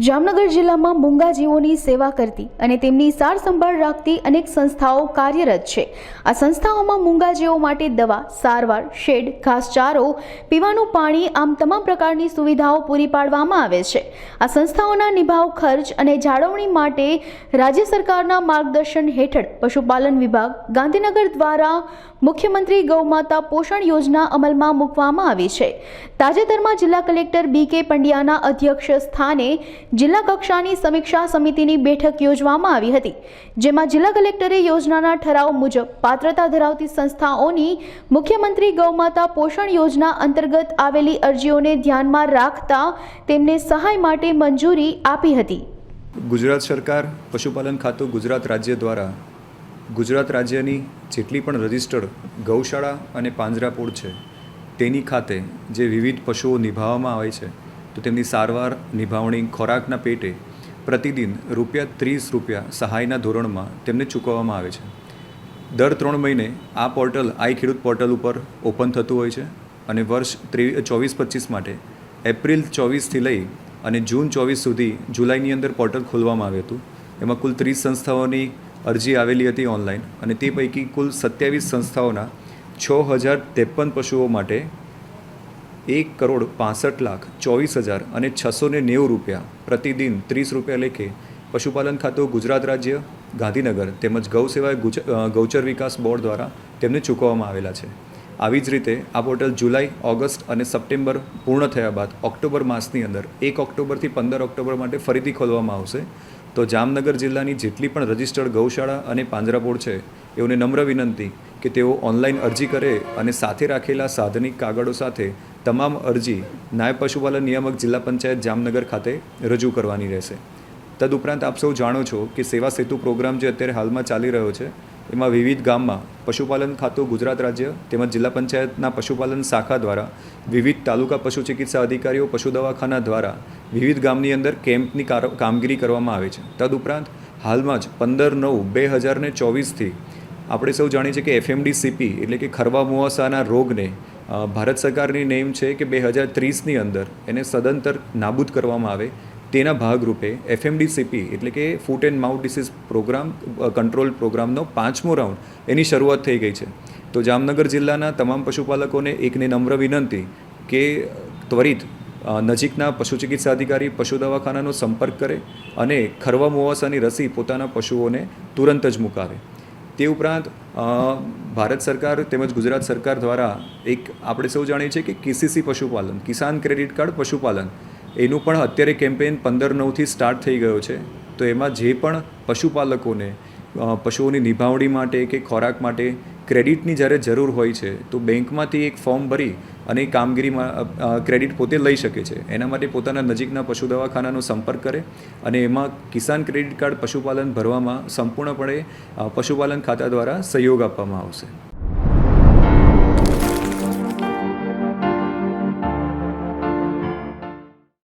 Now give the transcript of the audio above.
જામનગર જિલ્લામાં મૂંગા જીવોની સેવા કરતી અને તેમની સાર સંભાળ રાખતી અનેક સંસ્થાઓ કાર્યરત છે। આ સંસ્થાઓમાં મૂંગા જીવો માટે દવા, સારવાર, શેડ, ઘાસચારો, પીવાનું પાણી આમ તમામ પ્રકારની સુવિધાઓ પૂરી પાડવામાં આવે છે। આ સંસ્થાઓના નિભાવ ખર્ચ અને જાળવણી માટે રાજ્ય સરકારના માર્ગદર્શન હેઠળ પશુપાલન વિભાગ ગાંધીનગર દ્વારા મુખ્યમંત્રી ગૌમાતા પોષણ યોજના અમલમાં મૂકવામાં આવી છે। તાજેતરમાં જિલ્લા કલેક્ટર BK પંડ્યાના અધ્યક્ષ સ્થાને જિલ્લા કક્ષાની સમીક્ષા સમિતિની બેઠક યોજવામાં આવી હતી, જેમાં જિલ્લા કલેક્ટરે યોજનાના ઠરાવ મુજબ પાત્રતા ધરાવતી સંસ્થાઓની મુખ્યમંત્રી ગૌમાતા પોષણ યોજના અંતર્ગત આવેલી અરજીઓને ધ્યાનમાં રાખતા તેમને સહાય માટે મંજૂરી આપી હતી। ગુજરાત સરકાર પશુપાલન ખાતું ગુજરાત રાજ્ય દ્વારા ગુજરાત રાજ્યની જેટલી પણ રજિસ્ટર્ડ ગૌશાળા અને પાંજરાપોળ છે તેની ખાતે જે વિવિધ પશુઓ નિભાવવામાં આવે છે તો તેમની સારવાર, નિભાવણી, ખોરાકના પેટે પ્રતિદિન ₹30 સહાયના ધોરણમાં તેમને ચૂકવવામાં આવે છે। દર 3 મહિને આ પોર્ટલ આઈ ખેડૂત પોર્ટલ ઉપર ઓપન થતું હોય છે અને વર્ષ 24-25 માટે એપ્રિલ 24થી લઈ અને જૂન 24 સુધી જુલાઈની અંદર પોર્ટલ ખોલવામાં આવ્યું હતું। એમાં કુલ 30 સંસ્થાઓની અરજી આવેલી હતી ઓનલાઈન અને તે પૈકી કુલ 27 સંસ્થાઓના 6053 પશુઓ માટે ₹1,65,24,690 પ્રતિદિન ₹30 લેખે પશુપાલન ખાતું ગુજરાત રાજ્ય ગાંધીનગર તેમજ ગૌ સેવા ગૌચર વિકાસ બોર્ડ દ્વારા તેમને ચૂકવવામાં આવેલા છે। આવી જ રીતે આ પોર્ટલ જુલાઈ, ઓગસ્ટ અને સપ્ટેમ્બર પૂર્ણ થયા બાદ ઓક્ટોબર માસની અંદર 1 ઓક્ટોબરથી 15 ઓક્ટોબર માટે ફરીથી ખોલવામાં આવશે। તો જામનગર જિલ્લાની જેટલી પણ રજિસ્ટર્ડ ગૌશાળા અને પાંજરાપોળ છે એઓને નમ્ર વિનંતી કે તેઓ ઓનલાઈન અરજી કરે અને સાથે રાખેલા સાધનિક કાગળો સાથે તમામ અરજી નાયબ પશુપાલન નિયામક જિલ્લા પંચાયત જામનગર ખાતે રજૂ કરવાની રહેશે। તદુપરાંત આપ સૌ જાણો છો કે સેવા સેતુ પ્રોગ્રામ જે અત્યારે હાલમાં ચાલી રહ્યો છે એમાં વિવિધ ગામમાં પશુપાલન ખાતું ગુજરાત રાજ્ય તેમજ જિલ્લા પંચાયતના પશુપાલન શાખા દ્વારા વિવિધ તાલુકા પશુ ચિકિત્સા અધિકારીઓ પશુ દવાખાના દ્વારા વિવિધ ગામની અંદર કેમ્પની કામગીરી કરવામાં આવે છે। તદુપરાંત હાલમાં જ 15/9/2024થી આપણે સૌ જાણીએ છીએ કે FMD-CP એટલે કે ખરવા મુવાસાના રોગને ભારત સરકારની નેમ છે કે 2030ની અંદર એને સદંતર નાબૂદ કરવામાં આવે તેના ભાગરૂપે FMD-CP એટલે કે foot and mouth disease programme control પ્રોગ્રામનો 5મો રાઉન્ડ એની શરૂઆત થઈ ગઈ છે। તો જામનગર જિલ્લાના તમામ પશુપાલકોને એકને નમ્ર વિનંતી કે ત્વરિત નજીકના પશુ ચિકિત્સા અધિકારી પશુ દવાખાનાનો સંપર્ક કરે અને ખરવા મુવાસાની રસી પોતાના પશુઓને તુરંત જ મુકાવે। તે ઉપરાંત ભારત સરકાર તેમજ ગુજરાત સરકાર દ્વારા એક આપણે સૌ જાણીએ છીએ કે KCC પશુપાલન કિસાન ક્રેડિટ કાર્ડ પશુપાલન એનું પણ અત્યારે કેમ્પેઇન 15/9થી સ્ટાર્ટ થઈ ગયો છે। તો એમાં જે પણ પશુપાલકોને પશુઓની નિભાવણી માટે કે ખોરાક માટે ક્રેડિટની જ્યારે જરૂર હોય છે તો બેંકમાંથી એક ફોર્મ ભરી અને કામગીરીમાં ક્રેડિટ પોતે લઈ શકે છે। એના માટે પોતાના નજીકના પશુ દવાખાનાનો સંપર્ક કરે અને એમાં કિસાન ક્રેડિટ કાર્ડ પશુપાલન ભરવામાં સંપૂર્ણપણે પશુપાલન ખાતા દ્વારા સહયોગ આપવામાં આવશે।